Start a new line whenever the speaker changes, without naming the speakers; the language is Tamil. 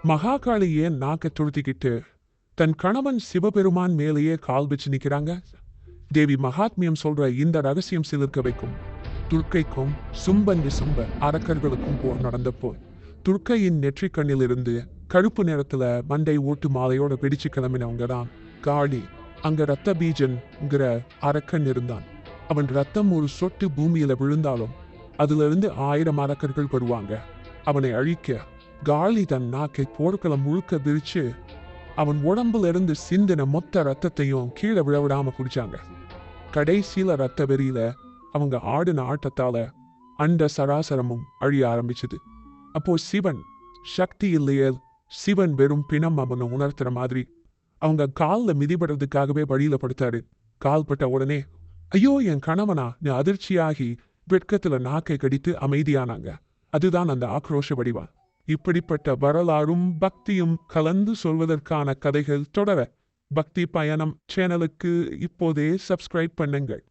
மகாகாளி ஏன் நாக்க துருத்திக்கிட்டு தன் கணவன் சிவபெருமான் மேலேயே கால் வச்சு நிக்கிறாங்க? தேவி மகாத்மியம் சொல்ற இந்த ரகசியம் சிலிர்க்க வைக்கும். துர்க்கைக்கும் சும்பன் சும்ப அரக்கர்களுக்கும் போர் நடந்தப்போ துர்க்கையின் நெற்றிக்கண்ணில் இருந்து கருப்பு நேரத்துல மண்டை ஓட்டு மாலையோட பிடிச்சு கிளம்பினவங்க தான் காளி. அங்க ரத்த பீஜன்ங்கிற அரக்கன் இருந்தான். அவன் ரத்தம் ஒரு சொட்டு பூமியில விழுந்தாலும் அதுல இருந்து 1000 அரக்கர்கள் வருவாங்க அவனை அழிக்க. காளி தன் நாக்கை போர்க்களம் முழுக்க விரிச்சு அவன் உடம்புல இருந்து சிந்தின மொத்த ரத்தத்தையும் கீழே விழவிடாம குடிச்சாங்க. கடைசியில ரத்த வெறியில அவங்க ஆடின ஆட்டத்தால அண்ட சராசரமும் அழிய ஆரம்பிச்சது. அப்போ சிவன் சக்தி இல்லையே, சிவன் வெறும் பிணம் அவனை உணர்த்துற மாதிரி அவங்க காலில் மிதிபடுறதுக்காகவே வழியில படுத்தாரு. கால் பட்ட உடனே ஐயோ என் கணவனா அதிர்ச்சியாகி வெட்கத்துல நாக்கை கடித்து அமைதியானாங்க. அதுதான் அந்த ஆக்ரோஷ வடிவா. இப்படிப்பட்ட வரலாறும் பக்தியும் கலந்து சொல்வதற்கான கதைகள் தொடர பக்தி பயணம் சேனலுக்கு இப்போதே சப்ஸ்கிரைப் பண்ணுங்கள்.